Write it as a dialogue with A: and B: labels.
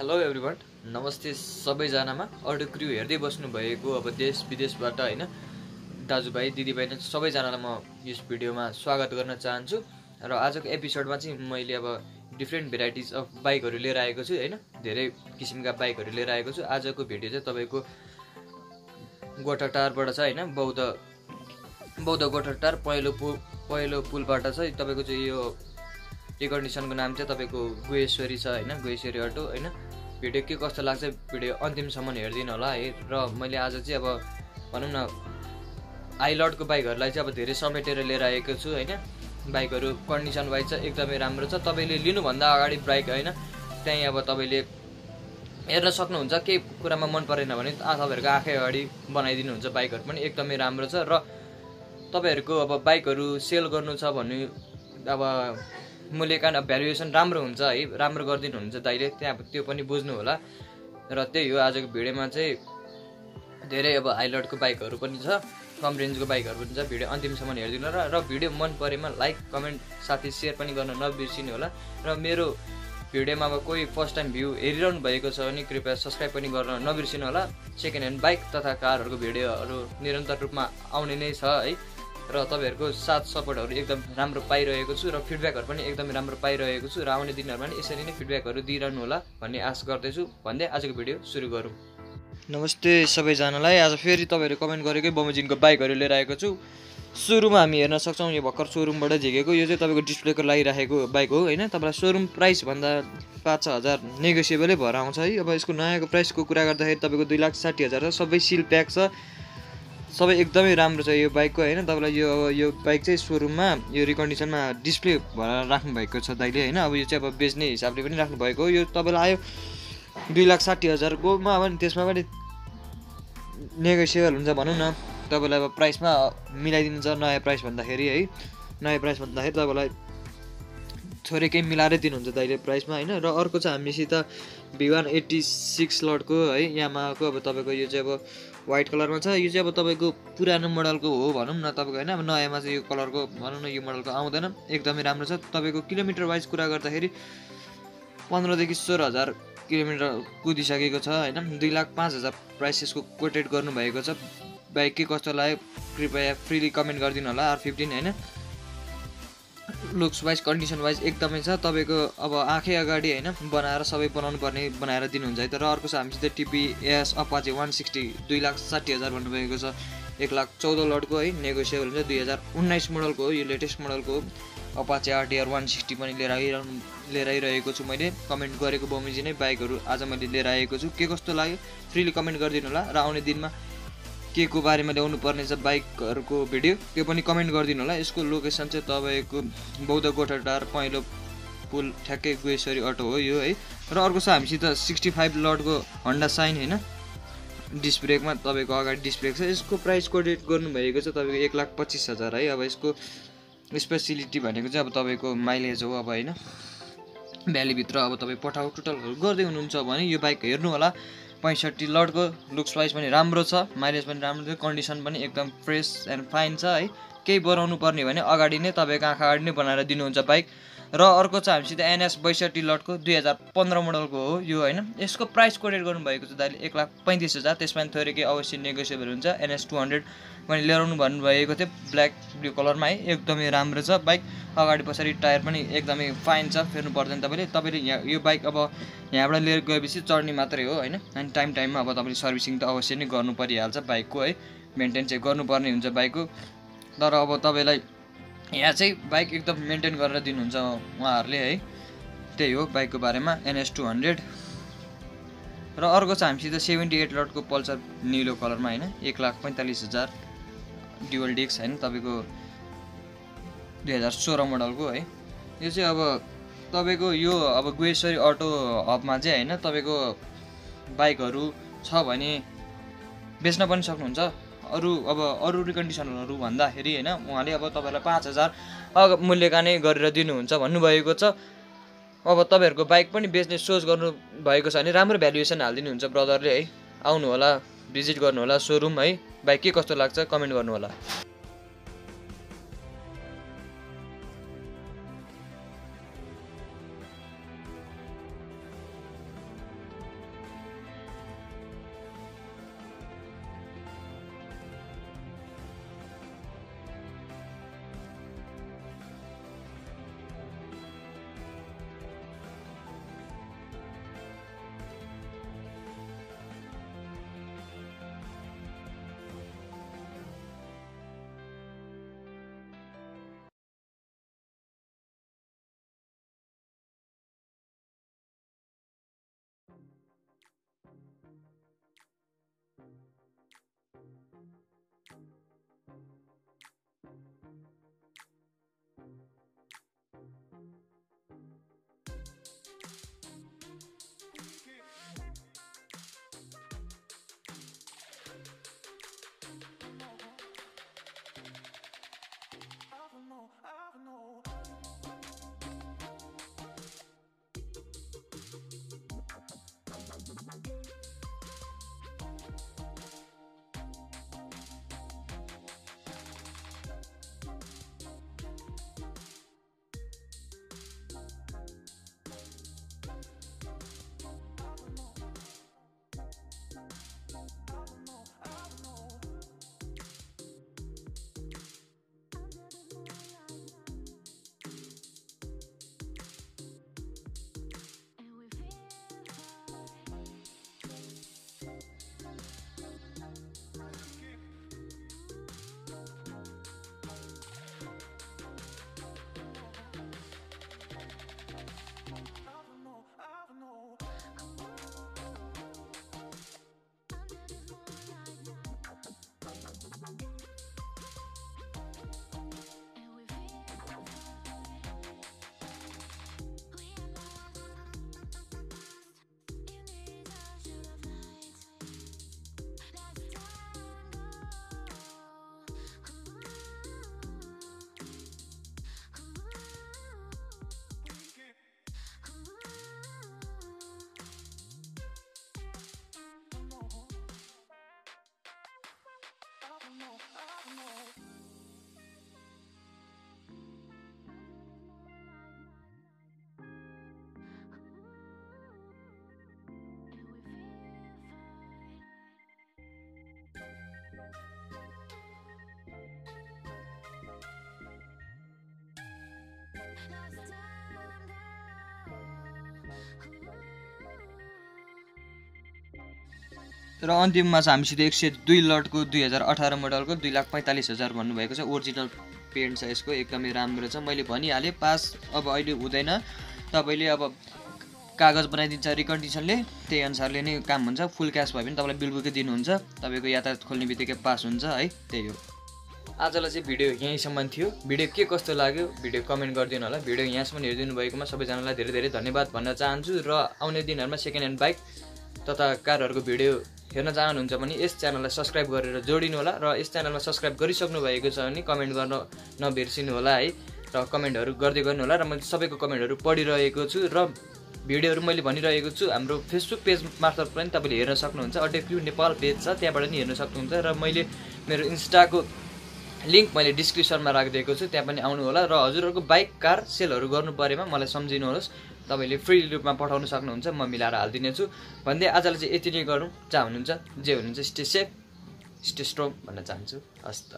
A: Hello everyone, नमस्ते सबैजनामा। Audio crew हेर्दै बस्नु भएको अब देश विदेशबाट हैन दाजुभाइ दिदीबहिनी सबैजनालाई म यस भिडियोमा स्वागत गर्न चाहन्छु। र आजको एपिसोडमा चाहिँ मैले अब डिफ्रेन्ट भेराइटिज अफ बाइकहरू लिएर आएको छु हैन, धेरै किसिमका बाइकहरू लिएर आएको छु। आजको भिडियो चाहिँ तपाईको गोठाटारबाट छ हैन, बौद्ध गोठाटार पहिलो पुलबाट चाहिँ तपाईको चाहिँ यो रिकन्डिसनको नाम चाहिँ तपाईको गुहेश्वरी छ हैन, गुहेश्वरी अटो हैन। भिडियो के कस्तो लाग्छ भिडियो अन्तिमसम्म हेर्दिनु होला है। र मैले आज चाहिँ अब भनौं न आइलटको बाइकहरुलाई चाहिँ अब धेरै समेटेर लिएर आएको छु हैन। बाइकहरु कन्डिसन वाइज चाहिँ एकदमै राम्रो छ। तपाईले लिनु भन्दा अगाडि बाइक हैन त्यही अब तपाईले हेर्न सक्नुहुन्छ। के कुरामा मन परेन भने तपाईहरुको आँखै अगाडि बनाइदिनु हुन्छ। बाइकहरु पनि एकदमै राम्रो छ। र तपाईहरुको अब बाइकहरु सेल गर्नु छ भने अब मूल्यकान भ्यालुएसन राम्रो हुन्छ है, राम्रो गर्दिनु हुन्छ दाइले, त्यहाँ त्यो पनि बुझ्नु होला। र त्यही हो आजको भिडियोमा चाहिँ धेरै अब हाइलटको बाइकहरु पनि छ, कम रेन्जको बाइकहरु पनि छ। भिडियो अन्तिमसम्म हेर्दिनु होला। र भिडियो मन परेमा लाइक कमेन्ट साथै शेयर पनि गर्न नबिर्सिनु होला। र मेरो भिडियोमा अब कोही फर्स्ट टाइम भ्यू हेरिरहनु भएको छ भने कृपया सब्स्क्राइब पनि गर्न नबिर्सिनु होला। सेकेन्ड ह्यान्ड बाइक तथा कारहरुको भिडियोहरु निरन्तर रूपमा आउने नै छ है। र तपाईहरुको साथ सपोर्टहरु एकदम राम्रो पाइरहेको छु र फिडब्याकहरु पनि एकदमै राम्रो पाइरहेको छु। र आउने दिनहरुमा पनि यसरी नै फिडब्याकहरु दिइरहनु होला भन्ने आशा गर्दैछु भन्दै आजको भिडियो सुरु गरौँ। नमस्ते सबैजनालाई। आज फेरि तपाईहरु कमेन्ट गरेकै बमोजिनको बाइकहरु लिएर आएको छु। सुरुमा हामी हेर्न सक्छौं यो भर्खर शोरूमबाट झिकेको यो चाहिँ तपाईको डिस्प्लेको लागिराखेको बाइक हो हैन। तपाईलाई शोरूम प्राइस भन्दा 5-6 हजार नेगोसिएबलै भएर आउँछ है। अब यसको नयाँको प्राइसको कुरा गर्दाखेरि तपाईको 2,60,000 छ। सबै सिल प्याक छ, सबै एकदमै राम्रो छ यो बाइकको हैन। तपाईलाई यो बाइक चाहिँ शोरूममा यो रिकन्डिसनमा डिस्प्ले भएर राख्नु भएको छ दाइले हैन। अब यो चाहिँ अब बेच्ने हिसाबले पनि राख्नु भएको हो। यो तपाईलाई आयो 2,60,000 को मा पनि त्यसमा पनि नेगोसिएबल हुन्छ भनौं न। तपाईलाई अब प्राइसमा मिलाइदिन्छ नयाँ प्राइस भन्दाखेरि है। नयाँ प्राइस भन्दाखेरि तपाईलाई थोरै केही मिलाएर दिनुहुन्छ दाइले प्राइसमा हैन। र अर्को चाहिँ हामीसित V186 लटको है यामाहाको अब तपाईको यो चाहिँ अब व्हाइट कलरमा छ। यो चाहिँ अब तपाईको पुरानो मोडलको हो भनौं न तपाईको हैन। अब नयाँमा चाहिँ यो कलरको भनौं न यो मोडलको आउँदैन। एकदमै राम्रो छ। तपाईको किलोमिटर वाइज कुरा गर्दाखेरि 15 देखि 16 हजार किलोमिटर कुदिसकेको छ हैन। 2,05,000 प्राइस यसको कोटेड गर्नु भएको छ। बाइक के कस्तो लाग्यो कृपया फ्रीली कमेन्ट गरिदिनु होला। R15 हैन। लुक्स वाइज कन्डिसन वाइज एकदमै छ। तपाईको अब आँखै अगाडि हैन बनाएर सबै बनाउनु पर्ने बनाएर दिनुहुन्छ है। तर अर्को छ हामीसित TPS अपाचे 160 2,60,000 भन्नुभएको छ। 1,14 लटको है नेगोसिएबल हुन्छ। 2019 मोडलको हो, यो लेटेस्ट मोडलको हो। अपाचे RTR 160 पनि लिएर आइरहेको छु मैले। कमेन्ट गरेको बमोजी नै बाइकहरु आज मैले लिएर आएको छु। के कस्तो लाग्यो फ्रीली कमेन्ट गरिदिनु होला। र आउने दिनमा के को बारेमा ल्याउनु पर्ने छ बाइकहरुको भिडियो त्यो पनि कमेन्ट गरिदिनु होला। यसको लोकेसन चाहिँ तपाईको बौद्ध गोठाटार पहिलो पुल ठ्याक्कै गुहेश्वरी अटो हो यो है। र अर्को छ हामीसित 65 लटको होन्डा साइन हैन। डिस्क ब्रेकमा तपाईको अगाडि डिस्क ब्रेक छ। यसको प्राइस कोटेड गर्नु भएको छ तपाईको 1,25,000 है। अब यसको स्पेशलिटी भनेको चाहिँ अब तपाईको माइलेज हो अब हैन। भ्याली भित्र अब तपाई पठाउ टोटलहरु गर्दै हुनुहुन्छ भने यो बाइक हेर्नु होला। 65 लटको लुक्स वाइज पनि राम्रो छ, माइलेज पनि राम्रो छ, कन्डिसन पनि एकदम फ्रेश एन्ड फाइन छ है। केही बनाउनु पर्ने भने अगाडि नै तपाईको आँखा अगाडि नै बनाएर दिनुहुन्छ बाइक। र अर्को छ हामीसित NS 62 लटको 2015 मोडलको हो यो हैन। यसको प्राइस कोटेड गर्नु भएको छ दाइले 1,35,000। त्यसमा पनि थोरै केही अवश्य नेगोसिएबल हुन्छ। NS 200 पनि ल्याउनु भन्नु भएको थियो ब्ल्याक ब्लू कलरमा है। एकदमै राम्रो छ बाइक। अगाडि पछाडि टायर पनि एकदमै फाइन छ, फेर्नु पर्दैन तपाईले यो बाइक अब यहाँबाट लिएर गएपछि चढ्ने मात्रै हो हैन। अनि टाइममा अब तपाईले सर्भिसिङ त अवश्य नै गर्नु परिहाल्छ बाइकको है। मेन्टेन चाहिँ गर्नुपर्ने हुन्छ बाइकको। तर अब तपाईलाई यहाँ चाहिँ बाइक एकदम मेन्टेन गरेर दिनुहुन्छ उहाँहरुले है। त्यही हो बाइकको बारेमा NS 200। र अर्को छ हामीसित 78 लटको पल्सर नीलो कलरमा हैन। 1,45,000 ड्युअल डिस्क हैन तपाईको 2016 मोडलको है। यो चाहिँ अब तपाईको यो अब गुहेश्वरी अटो हबमा चाहिँ हैन तपाईको बाइकहरु छ भने बेच्न पनि सक्नुहुन्छ। अरु रिकन्डिसनहरु भन्दाखेरि हैन उहाँले अब तपाईलाई 5,000 मूल्यकानै गरेर दिनुहुन्छ भन्नुभएको छ। अब तपाईहरुको बाइक पनि बेच्ने सोच गर्नु भएको छ भने राम्रो भ्यालुएसन हाल्दिनुहुन्छ ब्रदरले है। आउनु होला, भिजिट गर्नु होला शोरूम है। बाइक के कस्तो लाग्छ कमेन्ट गर्नु होला। र अन्तिममा चाहिँ हामीसित 102 लटको 2018 मोडलको 2,45,000 भन्नुभएको छ। ओरिजिनल पेन्ट छ यसको, एकदमै राम्रो छ। मैले भनिहालेँ पास अब अहिले हुँदैन, तपाईँले अब कागज बनाइदिन्छ रिकन्डिसनले, त्यही अनुसारले नै काम हुन्छ। फुल क्यास भयो भने तपाईँलाई बिल बुकै दिनुहुन्छ, तपाईँको यातायात खोल्ने बित्तिकै पास हुन्छ है। त्यही हो। आजलाई चाहिँ भिडियो यहीँसम्म थियो। भिडियो के कस्तो लाग्यो भिडियो कमेन्ट गरिदिनु होला। भिडियो यहाँसम्म हेरिदिनु भएकोमा सबैजनालाई धेरै धेरै धन्यवाद भन्न चाहन्छु। र आउने दिनहरूमा सेकेन्ड ह्यान्ड बाइक तथा कारहरूको भिडियो हेर्न चाहनुहुन्छ भने यस च्यानललाई सब्सक्राइब गरेर जोडिनु होला। र यस च्यानलमा सब्सक्राइब गरिसक्नु भएको छ भने कमेन्ट गर्न नबिर्सिनु होला है। र कमेन्टहरू गर्दै गर्नु होला। र मैले सबैको कमेन्टहरू पढिरहेको छु र भिडियोहरू मैले भनिरहेको छु। हाम्रो फेसबुक पेज मार्फत पनि तपाईँले हेर्न सक्नुहुन्छ। अटेक्यु नेपाल पेज छ, त्यहाँबाट नि हेर्न सक्नुहुन्छ। र मैले मेरो इन्स्टाको लिङ्क मैले डिस्क्रिप्सनमा राखिदिएको छु, त्यहाँ पनि आउनु होला। र हजुरहरूको बाइक कार सेलहरू गर्नु परेमा मलाई सम्झिनुहोस्, तपाईँले फ्री रूपमा पठाउन सक्नुहुन्छ, म मिलाएर हालिदिनेछु भन्दै आजलाई चाहिँ यति नै गरौँ। जहाँ हुनुहुन्छ जे हुनुहुन्छ स्टे सेफ स्टे स्ट्रङ भन्न चाहन्छु। हस् त।